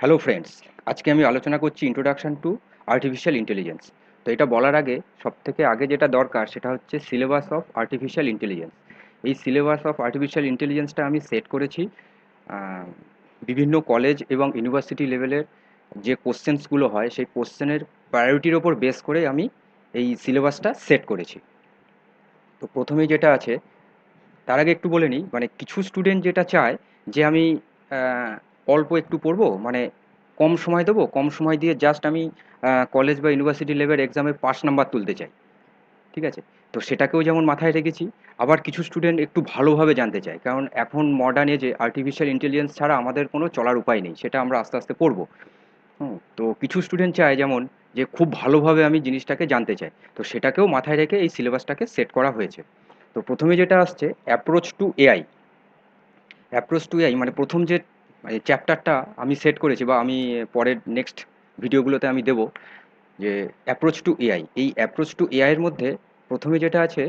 Hello friends, আজকে আমি আলোচনা করছি ইন্ট্রোডাকশন টু আর্টিফিশিয়াল ইন্টেলিজেন্স। তো এটা বলার আগে সবথেকে আগে যেটা দরকার সেটা হচ্ছে সিলেবাস অফ আর্টিফিশিয়াল ইন্টেলিজেন্স। এই সিলেবাস অফ আর্টিফিশিয়াল ইন্টেলিজেন্সটা আমি সেট করেছি আহ, বিভিন্ন কলেজ এবং ইউনিভার্সিটি লেভেলের যে কোশ্চেন্সগুলো হয় সেই কোশ্চেনের প্রায়োরিটির ওপর বেস করে আমি এই সিলেবাসটা সেট করেছি। তো প্রথমেই যেটা আছে তার আগে একটু বলে নিই, মানে কিছু স্টুডেন্ট যেটা চায় যে আমি অল্প একটু পড়বো, মানে কম সময় দেবো, কম সময় দিয়ে জাস্ট আমি কলেজ বা ইউনিভার্সিটি লেভেল এক্সামে পাস নাম্বার তুলতে চাই। ঠিক আছে? তো সেটাকেও যেমন মাথায় রেখেছি। আবার কিছু স্টুডেন্ট একটু ভালোভাবে জানতে চায়, কারণ এখন মডার্ন এজে আর্টিফিশিয়াল ইন্টেলিজেন্স ছাড়া আমাদের কোনো চলার উপায় নেই, সেটা আমরা আস্তে আস্তে পড়বো। তো কিছু স্টুডেন্ট চায় যেমন যে খুব ভালোভাবে আমি জিনিসটাকে জানতে চাই, তো সেটাকেও মাথায় রেখে এই সিলেবাসটাকে সেট করা হয়েছে। তো প্রথমে যেটা আসছে approach to AI. Approach to AI মানে প্রথম যে মানে চ্যাপ্টারটা আমি সেট করেছি বা আমি পরের নেক্সট ভিডিওগুলোতে আমি দেবো, যে অ্যাপ্রোচ টু এআই। এই অ্যাপ্রোচ টু এআই এর মধ্যে প্রথমে যেটা আছে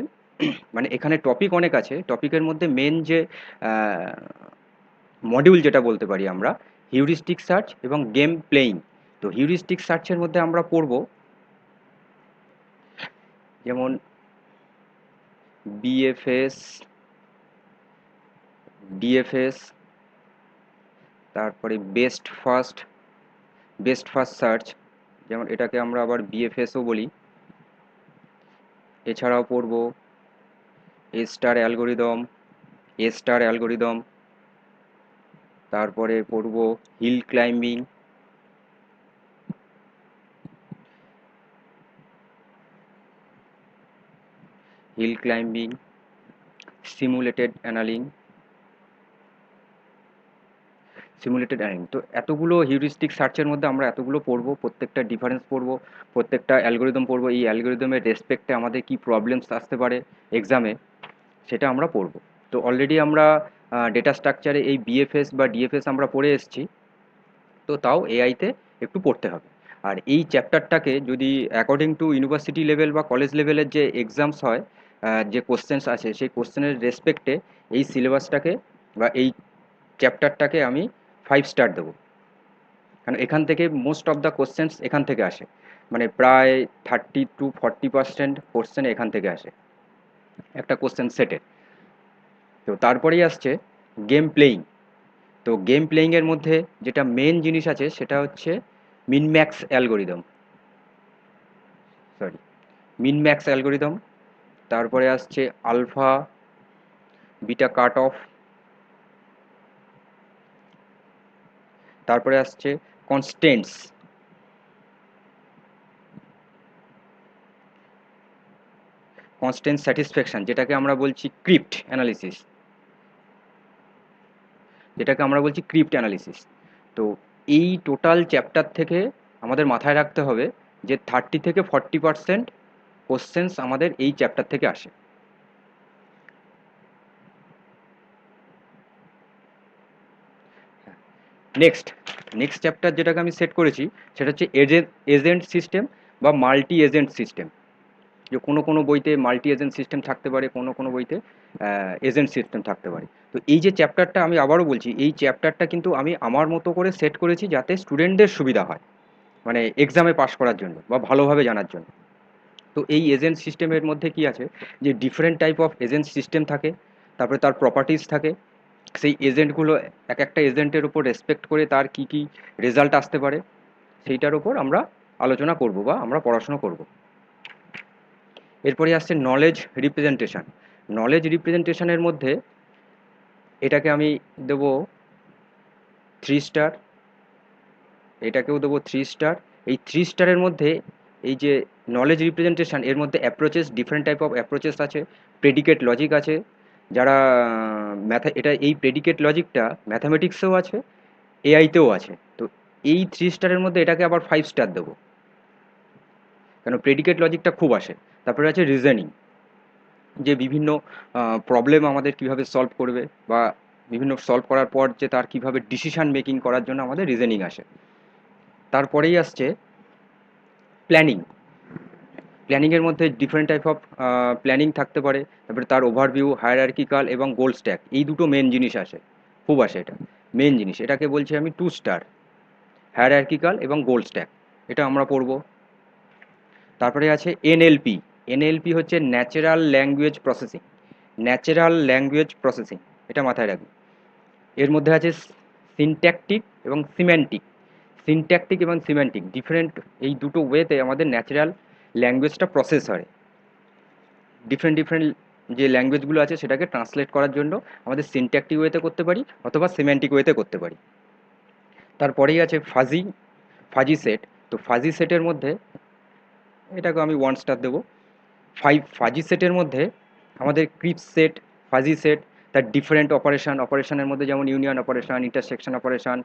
মানে এখানে টপিক অনেক আছে, টপিকের মধ্যে মেন যে মডিউল যেটা বলতে পারি আমরা, হিউরিস্টিক সার্চ এবং গেম প্লেয়িং। তো হিউরিস্টিক সার্চের মধ্যে আমরা পড়ব যেমন বিএফএস, ডিএফএস, তারপরে বেস্ট ফার্স্ট সার্চ, যেমন এটাকে আমরা আবার বিএফএসও বলি। এছাড়াও পড়ব এ স্টার অ্যালগোরিদম, তারপরে পড়ব hill climbing, hill climbing, simulated annealing. তো এতগুলো হিউরিস্টিক সার্চের মধ্যে আমরা এতগুলো পড়বো, প্রত্যেকটা ডিফারেন্স পড়বো, প্রত্যেকটা অ্যালগোরিদম পড়বো, এই অ্যালগোরিদমের রেসপেক্টে আমাদের কি প্রবলেমস আসতে পারে এক্সামে, সেটা আমরা পড়বো। তো অলরেডি আমরা ডেটা স্ট্রাকচারে এই বিএফএস বা ডিএফএস আমরা পড়ে এসেছি, তো তাও এআইতে একটু পড়তে হবে। আর এই চ্যাপ্টারটাকে যদি অ্যাকর্ডিং টু ইউনিভার্সিটি লেভেল বা কলেজ লেভেলের যে এক্সামস হয়, যে কোশ্চেন্স আছে সেই কোশ্চেনের রেসপেক্টে এই সিলেবাসটাকে বা এই চ্যাপ্টারটাকে আমি 5 স্টার দেবো। কারণ এখান থেকে মোস্ট অফ দ্য কোশ্চেন্স এখান থেকে আসে, মানে প্রায় 30 to 40% কোশ্চেন এখান থেকে আসে একটা কোশ্চেন সেটে। তো তারপরেই আসছে গেম প্লেয়িং। তো গেম প্লেয়িংয়ের মধ্যে যেটা মেন জিনিস আছে সেটা হচ্ছে minimax algorithm, sorry minimax algorithm. তারপরে আসছে আলফা বিটা কাট অফ। তারপরে আসছে কনস্টেন্টস, কনস্ট্যান্ট স্যাটিসফ্যাকশন, যেটাকে আমরা বলছি ক্রিপ্ট অ্যানালিসিস। তো এই টোটাল চ্যাপ্টার থেকে আমাদের মাথায় রাখতে হবে যে 30 থেকে 40% কোশ্চেন্স আমাদের এই চ্যাপ্টার থেকে আসে। নেক্সট নেক্সট চ্যাপ্টার যেটাকে আমি সেট করেছি সেটা হচ্ছে এজেন্ট সিস্টেম বা মাল্টি এজেন্ট সিস্টেম। যে কোনো কোনো বইতে মাল্টি এজেন্ট সিস্টেম থাকতে পারে, কোনো কোনো বইতে এজেন্ট সিস্টেম থাকতে পারে। তো এই যে চ্যাপ্টারটা, আমি আবারও বলছি, এই চ্যাপ্টারটা কিন্তু আমি আমার মতো করে সেট করেছি যাতে স্টুডেন্টদের সুবিধা হয়, মানে এক্সামে পাস করার জন্য বা ভালোভাবে জানার জন্য। তো এই এজেন্ট সিস্টেমের মধ্যে কি আছে, যে different type of agent system থাকে, তারপরে তার প্রপার্টিজ থাকে। সেই এজেন্টগুলো এক একটা এজেন্টের উপর রেসপেক্ট করে তার কি কি রেজাল্ট আসতে পারে সেইটার উপর আমরা আলোচনা করব বা আমরা পড়াশোনা করব। এরপরে আসছে নলেজ রিপ্রেজেন্টেশনের মধ্যে এটাকে আমি দেবো 3 স্টার, এটাকেও দেবো 3 স্টার। এই 3 স্টারের মধ্যে এই যে নলেজ রিপ্রেজেন্টেশন, এর মধ্যে approaches, different type of approaches আছে, প্রেডিকেট লজিক আছে। যারা এটা এই প্রেডিকেট লজিকটা ম্যাথামেটিক্সেও আছে, এআইতেও আছে। তো এই 3 স্টারের মধ্যে এটাকে আবার 5 স্টার দেবো, কেন প্রেডিকেট লজিকটা খুব আসে। তারপরে আছে রিজনিং, যে বিভিন্ন প্রবলেম আমাদের কিভাবে সলভ করবে বা বিভিন্ন সলভ করার পর যে তার কিভাবে ডিসিশন মেকিং করার জন্য আমাদের রিজনিং আসে। তারপরেই আসছে প্ল্যানিং। প্ল্যানিংয়ের মধ্যে ডিফারেন্ট টাইপ অফ প্ল্যানিং থাকতে পারে, তারপরে তার ওভারভিউ, হায়ারার্কিক্যাল এবং গোল স্ট্যাক, এই দুটো মেন জিনিস আসে, খুব আসে, এটা মেন জিনিস, এটাকে বলছি আমি 2 স্টার। হায়ারার্কিক্যাল এবং গোল স্ট্যাক, এটা আমরা পড়ব। তারপরে আছে এনএলপি। এনএলপি হচ্ছে natural language processing. Natural language processing, এটা মাথায় রাখবে। এর মধ্যে আছে সিনট্যাকটিক এবং সিম্যান্টিক। সিনট্যাকটিক এবং সিম্যান্টিক ডিফারেন্ট, এই দুটো ওয়েতে আমাদের ন্যাচারাল ল্যাঙ্গুয়েজটা প্রসেস হয়। ডিফারেন্ট ডিফারেন্ট যে ল্যাঙ্গুয়েজগুলো আছে সেটাকে ট্রান্সলেট করার জন্য আমাদের সিনট্যাকটিক ওয়েতে করতে পারি অথবা সিম্যান্টিক ওয়েতে করতে পারি। তারপরেই আছে ফাজি ফাজি সেট। তো ফাজি সেটের মধ্যে, এটাকে আমি 1 স্টার দেবো। ফাজি সেটের মধ্যে আমাদের ক্রিপস সেট, ফাজি সেট, তার ডিফারেন্ট অপারেশনের মধ্যে যেমন union operation, intersection operation,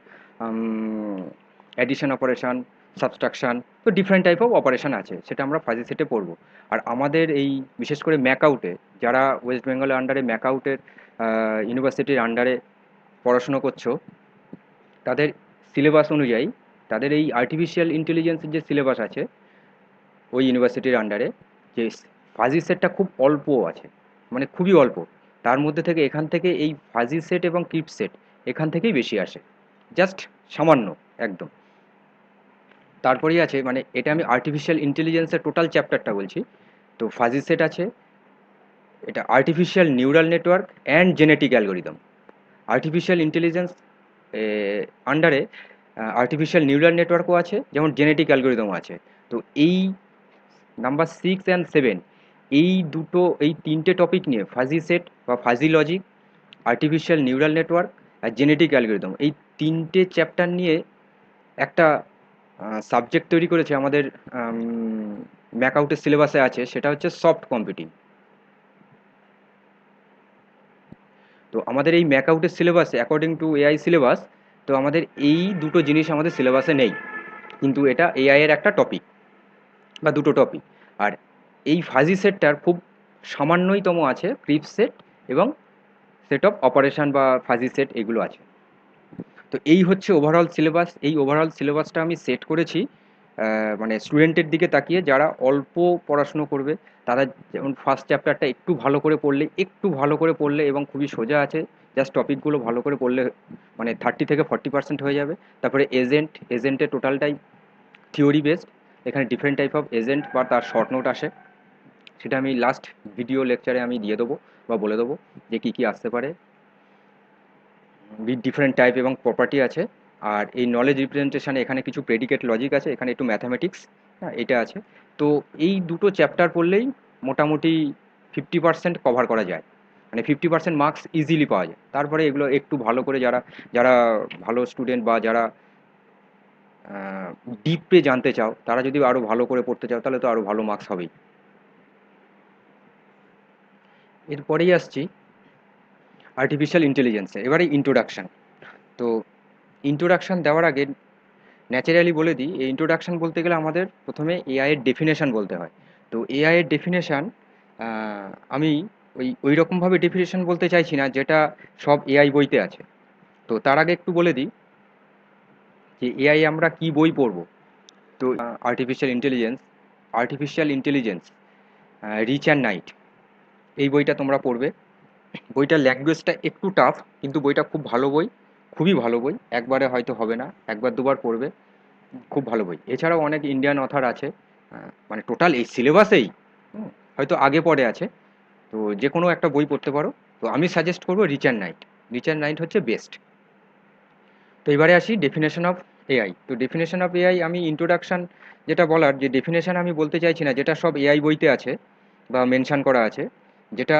addition operation, subtraction, তো ডিফারেন্ট টাইপ অফ অপারেশন আছে, সেটা আমরা ফাজি সেটে পড়বো। আর আমাদের এই বিশেষ করে ম্যাকআউটে, যারা ওয়েস্ট বেঙ্গলের আন্ডারে ম্যাকআউটের ইউনিভার্সিটির আন্ডারে পড়াশুনো করছো, তাদের সিলেবাস অনুযায়ী, তাদের এই আর্টিফিশিয়াল ইন্টেলিজেন্সের যে সিলেবাস আছে ওই ইউনিভার্সিটির আন্ডারে, যে ফাজি সেটটা খুব অল্প আছে, মানে খুবই অল্প। তার মধ্যে থেকে এখান থেকে এই ফাজি সেট এবং ক্রিপ সেট এখান থেকেই বেশি আসে, জাস্ট সামান্য একদম। তারপরেই আছে, মানে এটা আমি আর্টিফিশিয়াল ইন্টেলিজেন্সের টোটাল চ্যাপ্টারটা বলছি। তো ফাজি সেট আছে, এটা artificial neural network and genetic algorithm. Artificial intelligence আন্ডারে আর্টিফিশিয়াল নিউরাল নেটওয়ার্কও আছে, যেমন জেনেটিক অ্যালগোরিদমও আছে। তো এই নাম্বার 6 অ্যান্ড 7, এই তিনটে টপিক নিয়ে, ফাজি সেট বা fuzzy logic, artificial neural network আর জেনেটিক অ্যালগোরিদম, এই তিনটে চ্যাপ্টার নিয়ে একটা সাবজেক্ট তৈরি করেছে আমাদের ম্যাকআউটের সিলেবাসে আছে, সেটা হচ্ছে সফট কম্পিউটিং। তো আমাদের এই ম্যাকআউটের সিলেবাসে অ্যাকর্ডিং টু এআই সিলেবাস, তো আমাদের এই দুটো জিনিস আমাদের সিলেবাসে নেই, কিন্তু এটা এআই এর একটা টপিক বা দুটো টপিক। আর এই ফাজি সেটটার খুব সামান্যতম আছে ক্রিপ সেট এবং সেট অফ অপারেশন বা ফাজি সেট, এগুলো আছে। তো এই হচ্ছে ওভারঅল সিলেবাস। এই ওভারঅল সিলেবাসটা আমি সেট করেছি মানে স্টুডেন্টের দিকে তাকিয়ে, যারা অল্প পড়াশুনো করবে, তারা যেমন ফার্স্ট চ্যাপ্টারটা একটু ভালো করে পড়লে এবং খুবই সোজা আছে, জাস্ট টপিকগুলো ভালো করে পড়লে মানে 30 থেকে 40% হয়ে যাবে। তারপরে এজেন্টের টোটালটাই থিওরি বেসড, এখানে ডিফারেন্ট টাইপ অফ এজেন্ট বা তার শর্ট নোট আসে, সেটা আমি লাস্ট ভিডিও লেকচারে আমি দিয়ে দেবো বা বলে দেবো যে কী কী আসতে পারে। ডিফারেন্ট টাইপ এবং প্রপার্টি আছে। আর এই নলেজ রিপ্রেজেন্টেশনে এখানে কিছু প্রেডিকেট লজিক আছে, এখানে একটু ম্যাথামেটিক্স, হ্যাঁ এটা আছে। তো এই দুটো চ্যাপ্টার পড়লেই মোটামুটি 50% কভার করা যায়, মানে 50% মার্কস ইজিলি পাওয়া যায়। তারপরে এগুলো একটু ভালো করে, যারা যারা ভালো স্টুডেন্ট বা যারা ডিপে জানতে চাও, তারা যদি আরও ভালো করে পড়তে চাও, তাহলে তো আরও ভালো মার্কস হবেই। এরপরেই আসছি আর্টিফিশিয়াল ইন্টেলিজেন্সে, এবারে ইন্ট্রোডাকশান। তো ইন্ট্রোডাকশান দেওয়ার আগে ন্যাচারালি বলে দিই, এই ইন্ট্রোডাকশান বলতে গেলে আমাদের প্রথমে এআই এর ডেফিনেশান বলতে হয়। তো এআই এর ডেফিনেশান আমি ওই রকমভাবে ডেফিনেশান বলতে চাইছি না যেটা সব এআই বইতে আছে। তো তার আগে একটু বলে দিই যে এআই আমরা কি বই পড়ব। তো artificial intelligence Rich and Knight, এই বইটা তোমরা পড়বে। বইটার ল্যাঙ্গুয়েজটা একটু টাফ, কিন্তু বইটা খুব ভালো বই, খুবই ভালো বই। একবারে হয়তো হবে না, একবার দুবার পড়বে, খুব ভালো বই। এছাড়াও অনেক ইন্ডিয়ান অথর আছে, মানে টোটাল এই সিলেবাসেই হয়তো আগে পরে আছে। তো যে কোনো একটা বই পড়তে পারো। তো আমি সাজেস্ট করবো Rich and Knight. Rich and Knight হচ্ছে বেস্ট। তো এবারে আসি ডেফিনেশন অফ এআই। তো ডেফিনেশন অফ এআই, আমি ইন্ট্রোডাকশান যেটা বলার, যে ডেফিনেশান আমি বলতে চাইছি না যেটা সব এআই বইতে আছে বা মেনশান করা আছে, যেটা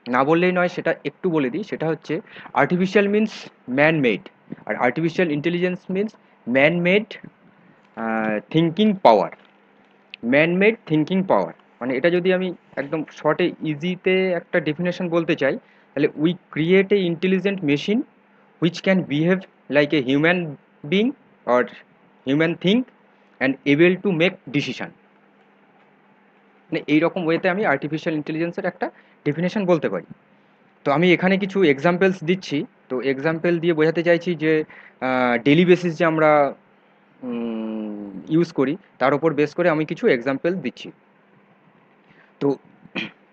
না বললেই নয়, সেটা একটু বলে দিই। সেটা হচ্ছে আর্টিফিশিয়াল মিনস ম্যান মেড, আর artificial intelligence means man made thinking power. Man made thinking power, মানে এটা যদি আমি একদম শর্টে ইজিতে একটা ডেফিনেশন বলতে চাই, তাহলে we create a intelligent machine which can behave like a human being or human think and able to make decision. মানে এইরকম ওয়েতে আমি আর্টিফিশিয়াল ইন্টেলিজেন্সের একটা ডেফিনেশন বলতে পারি। তো আমি এখানে কিছু এক্সাম্পলস দিচ্ছি। তো এক্সাম্পল দিয়ে বোঝাতে চাইছি যে ডেলি বেসিস যে আমরা ইউজ করি, তার উপর বেস করে আমি কিছু এক্সাম্পল দিচ্ছি। তো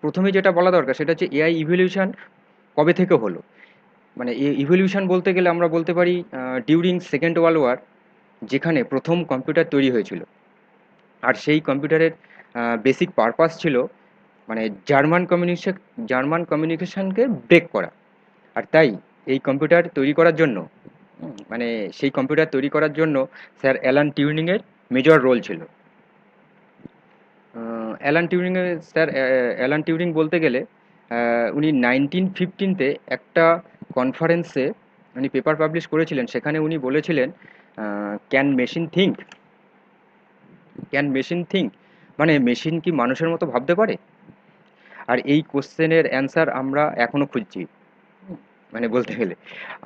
প্রথমে যেটা বলা দরকার সেটা হচ্ছে এআই ইভলিউশন কবে থেকে হলো। মানে ইভলিউশন বলতে গেলে আমরা বলতে পারি ডিউরিং সেকেন্ড ওয়ার্ল্ড ওয়ার, যেখানে প্রথম কম্পিউটার তৈরি হয়েছিল। আর সেই কম্পিউটারের বেসিক পারপাস ছিল মানে জার্মান কমিউনিকেশনকে ব্রেক করা। আর তাই এই কম্পিউটার তৈরি করার জন্য মানে সেই কম্পিউটার তৈরি করার জন্য স্যার অ্যালান টিউরিংয়ের মেজর রোল ছিল। অ্যালান টিউরিং বলতে গেলে উনি 1915-তে একটা কনফারেন্সে উনি পেপার পাবলিশ করেছিলেন। সেখানে উনি বলেছিলেন, can machine think, can machine think, মানে মেশিন কি মানুষের মতো ভাবতে পারে? আর এই কোশ্চেনের অ্যান্সার আমরা এখনো খুঁজছি। মানে বলতে গেলে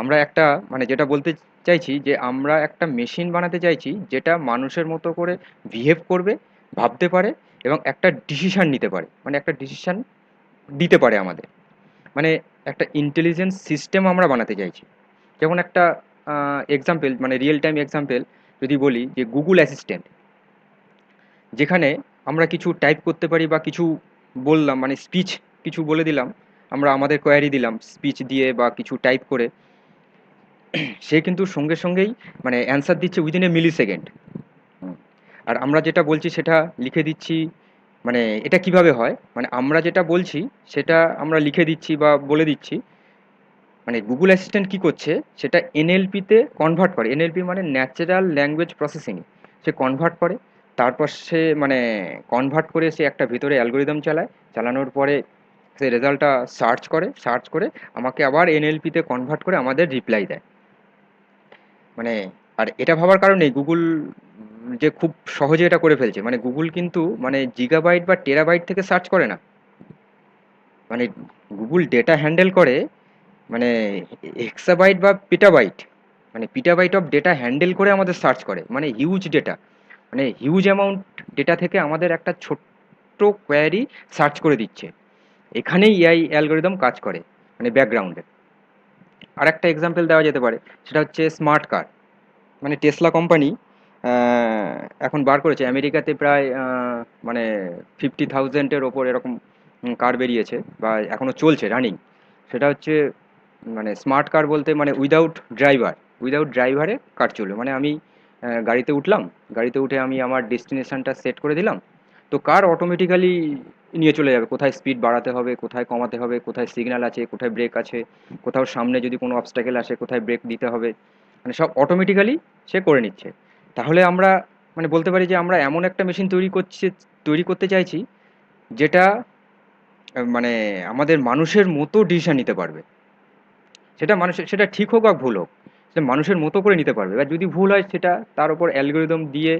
আমরা একটা মানে যেটা বলতে চাইছি যে আমরা একটা মেশিন বানাতে চাইছি যেটা মানুষের মতো করে বিহেভ করবে, ভাবতে পারে এবং একটা ডিসিশন নিতে পারে, মানে একটা ডিসিশন দিতে পারে আমাদের। মানে একটা ইন্টেলিজেন্স সিস্টেম আমরা বানাতে চাইছি। যেমন একটা এক্সাম্পল, মানে রিয়েল টাইম এক্সাম্পল যদি বলি, যে গুগল অ্যাসিস্ট্যান্ট, যেখানে আমরা কিছু টাইপ করতে পারি বা কিছু বললাম, মানে স্পিচ কিছু বলে দিলাম, আমরা আমাদের কোয়ারি দিলাম স্পিচ দিয়ে বা কিছু টাইপ করে, সে কিন্তু সঙ্গে সঙ্গেই মানে অ্যান্সার দিচ্ছে উইদিন এ মিলি সেকেন্ড। আর আমরা যেটা বলছি সেটা লিখে দিচ্ছি। মানে এটা কিভাবে হয়, মানে আমরা যেটা বলছি সেটা আমরা লিখে দিচ্ছি বা বলে দিচ্ছি, মানে গুগল অ্যাসিস্ট্যান্ট কি করছে সেটা এনএলপিতে কনভার্ট করে। এনএলপি মানে ন্যাচারাল ল্যাঙ্গুয়েজ প্রসেসিং, সে কনভার্ট করে। তারপর সে মানে কনভার্ট করে সে একটা ভিতরে অ্যালগোরিদম চালায়, চালানোর পরে সে রেজাল্টটা সার্চ করে, সার্চ করে আমাকে আবার এনএলপিতে কনভার্ট করে আমাদের রিপ্লাই দেয়। মানে আর এটা ভাবার কারণেই গুগল যে খুব সহজে এটা করে ফেলছে। মানে গুগল কিন্তু মানে জিগাবাইট বা টেরাবাইট থেকে সার্চ করে না, মানে গুগল ডেটা হ্যান্ডেল করে মানে হেক্সাবাইট বা পিটাবাইট, মানে পিটাবাইট অফ ডেটা হ্যান্ডেল করে আমাদের সার্চ করে, মানে হিউজ ডেটা, মানে হিউজ অ্যামাউন্ট ডেটা থেকে আমাদের একটা ছোট্ট কোয়ারি সার্চ করে দিচ্ছে। এখানেই এআই অ্যালগোরিদম কাজ করে, মানে ব্যাকগ্রাউন্ডে। আর একটা এক্সাম্পল দেওয়া যেতে পারে, সেটা হচ্ছে স্মার্ট কার। মানে টেসলা কোম্পানি এখন বার করেছে আমেরিকাতে প্রায় মানে 50,000-এর ওপর এরকম কার বেরিয়েছে বা এখনও চলছে রানিং। সেটা হচ্ছে মানে স্মার্ট কার বলতে মানে উইদাউট ড্রাইভারে কার চলবে। মানে আমি গাড়িতে উঠলাম, গাড়িতে উঠে আমি আমার ডেস্টিনেশনটা সেট করে দিলাম, তো কার অটোমেটিক্যালি নিয়ে চলে যাবে কোথায় স্পিড বাড়াতে হবে, কোথায় কমাতে হবে, কোথায় সিগন্যাল আছে, কোথায় ব্রেক আছে, কোথাও সামনে যদি কোনো অবস্ট্যাকেল আসে কোথায় ব্রেক দিতে হবে, মানে সব অটোমেটিক্যালি সে করে নিচ্ছে। তাহলে আমরা মানে বলতে পারি যে আমরা এমন একটা মেশিন তৈরি করতে চাইছি যেটা মানে আমাদের মানুষের মতো ডিসিশন নিতে পারবে। সেটা ঠিক হোক বা ভুল হোক, সেটা মানুষের মতো করে নিতে পারবে। এবার যদি ভুল হয় সেটা তার উপর অ্যালগোরিদম দিয়ে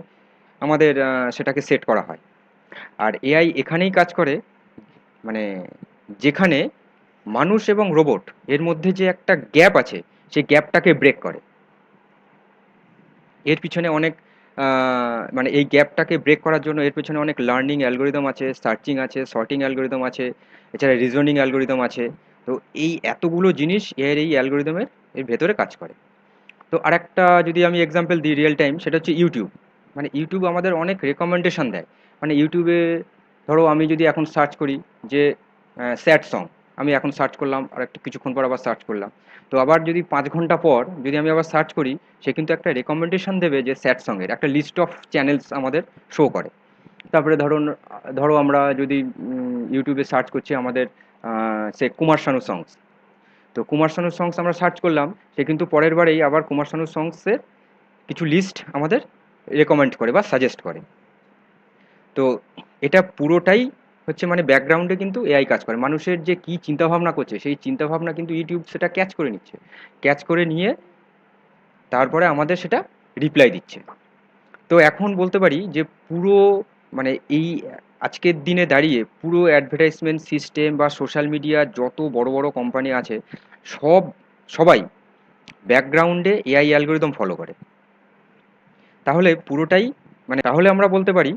আমাদের সেটাকে সেট করা হয়। আর এআই এখানেই কাজ করে, মানে যেখানে মানুষ এবং রোবট এর মধ্যে যে একটা গ্যাপ আছে সেই গ্যাপটাকে ব্রেক করে। এর পিছনে অনেক মানে এই গ্যাপটাকে ব্রেক করার জন্য এর পেছনে অনেক লার্নিং অ্যালগোরিদম আছে, সার্চিং আছে, সর্টিং অ্যালগোরিদম আছে, এছাড়া রিজনিং অ্যালগোরিদম আছে। তো এই এতগুলো জিনিস এর এই অ্যালগোরিদমের এর ভেতরে কাজ করে। তো আরেকটা যদি আমি এক্সাম্পল দিই রিয়েল টাইম, সেটা হচ্ছে ইউটিউব। মানে ইউটিউব আমাদের অনেক রেকমেন্ডেশন দেয়। মানে ইউটিউবে ধরো আমি যদি এখন সার্চ করি যে স্যাড সং, আমি এখন সার্চ করলাম আর একটু কিছুক্ষণ পর আবার সার্চ করলাম, তো আবার যদি 5 ঘন্টা পর যদি আমি আবার সার্চ করি, সে কিন্তু একটা রেকমেন্ডেশন দেবে যে স্যাড সঙের একটা লিস্ট অফ চ্যানেলস আমাদের শো করে। তারপরে ধরো আমরা যদি ইউটিউবে সার্চ করছি আমাদের সে কুমার শানু সংস, তো কুমার শানুর সংস আমরা সার্চ করলাম, সে কিন্তু পরের বারেই আবার কুমার শানুর সংসের কিছু লিস্ট আমাদের রেকমেন্ড করে বা সাজেস্ট করে। তো এটা পুরোটাই হচ্ছে মানে ব্যাকগ্রাউন্ডে কিন্তু এআই কাজ করে। মানুষের যে কী চিন্তাভাবনা করছে সেই চিন্তাভাবনা কিন্তু ইউটিউব সেটা ক্যাচ করে নিচ্ছে, ক্যাচ করে নিয়ে তারপরে আমাদের সেটা রিপ্লাই দিচ্ছে। তো এখন বলতে পারি যে পুরো মানে এই আজকের দিনে দাঁড়িয়ে পুরো অ্যাডভার্টাইজমেন্ট সিস্টেম বা সোশ্যাল মিডিয়া যত বড় বড় কোম্পানি আছে সবাই ব্যাকগ্রাউন্ডে এআই অ্যালগোরিদম ফলো করে। তাহলে পুরোটাই মানে তাহলে আমরা বলতে পারি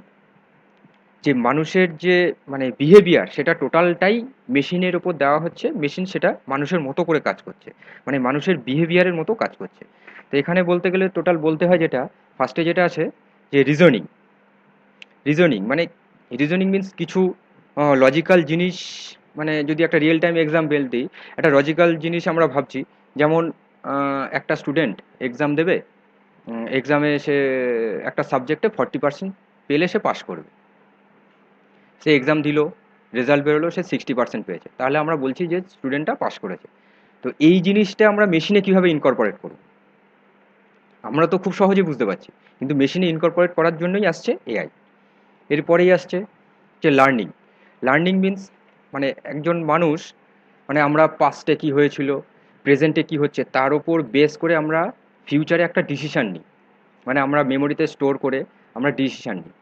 যে মানুষের যে মানে বিহেভিয়ার সেটা টোটালটাই মেশিনের ওপর দেওয়া হচ্ছে, মেশিন সেটা মানুষের মতো করে কাজ করছে, মানে মানুষের বিহেভিয়ারের মতো কাজ করছে। তো এখানে বলতে গেলে টোটাল বলতে হয় যেটা ফার্স্টে যেটা আছে যে রিজনিং মানে রিজনিং মিন্স কিছু লজিক্যাল জিনিস। মানে যদি একটা রিয়েল টাইম এক্সাম্পল দিই, একটা লজিক্যাল জিনিস আমরা ভাবছি, যেমন একটা স্টুডেন্ট এক্সাম দেবে, এক্সামে সে একটা সাবজেক্টে 40% পেলে সে পাস করবে। সে এক্সাম দিল, রেজাল্ট বেরোলো, সে 60% পেয়েছে, তাহলে আমরা বলছি যে স্টুডেন্টটা পাস করেছে। তো এই জিনিসটা আমরা মেশিনে কীভাবে ইনকর্পোরেট করব? আমরা তো খুব সহজেই বুঝতে পারছি, কিন্তু মেশিনে ইনকর্পোরেট করার জন্যই আসছে এআই। এরপরেই আসছে যে লার্নিং। লার্নিং মিন্স মানে একজন মানুষ, মানে আমরা পাস্টে কী হয়েছিল, প্রেজেন্টে কী হচ্ছে, তার ওপর বেস করে আমরা ফিউচারে একটা ডিসিশান নিই। মানে আমরা মেমোরিতে স্টোর করে আমরা ডিসিশান নিই।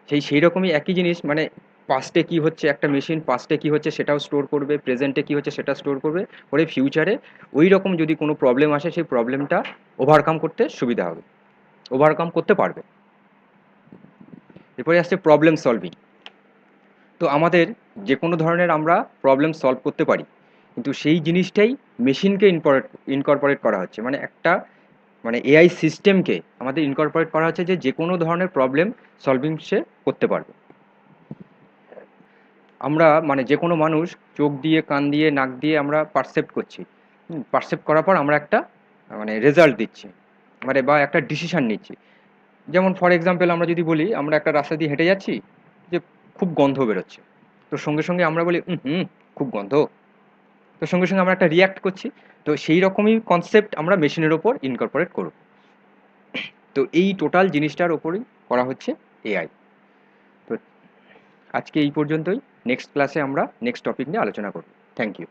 সেই রকমই একই জিনিস, মানে পাস্টে কী হচ্ছে, একটা মেশিন পাস্টে কী হচ্ছে সেটাও স্টোর করবে, প্রেজেন্টে কী হচ্ছে সেটা স্টোর করবে, করে ফিউচারে ওই রকম যদি কোনো প্রবলেম আসে সেই প্রবলেমটা ওভারকাম করতে সুবিধা হবে, ওভারকাম করতে পারবে। এরপরে আসছে প্রবলেম সলভিং। তো আমাদের যে কোনো ধরনের আমরা প্রবলেম সলভ করতে পারি, কিন্তু সেই জিনিসটাই মেশিনকে ইনকর্পোরেট করা হচ্ছে, মানে একটা মানে এআই সিস্টেমকে আমাদের ইনকর্পোরেট করা হচ্ছে যে যে কোনো ধরনের প্রবলেম সলভিং সে করতে পারবে। আমরা মানে যে কোনো মানুষ চোখ দিয়ে, কান দিয়ে, নাক দিয়ে আমরা পারসেপ্ট করছি। পারসেপ্ট করার পর আমরা একটা মানে রেজাল্ট দিচ্ছি, মানে বা একটা ডিসিশান নিচ্ছি। যেমন ফর এক্সাম্পল আমরা যদি বলি, আমরা একটা রাস্তা দিয়ে হেঁটে যাচ্ছি, যে খুব গন্ধ বেরোচ্ছে, তো সঙ্গে সঙ্গে আমরা বলি হুম, খুব গন্ধ, তো সঙ্গে সঙ্গে আমরা একটা রিয়্যাক্ট করছি। তো সেই রকমই কনসেপ্ট আমরা মেশিনের ওপর ইনকর্পোরেট করব। তো এই টোটাল জিনিসটার ওপরই করা হচ্ছে এআই। তো আজকে এই পর্যন্তই। নেক্সট ক্লাসে আমরা নেক্সট টপিক নিয়ে আলোচনা করব। Thank you.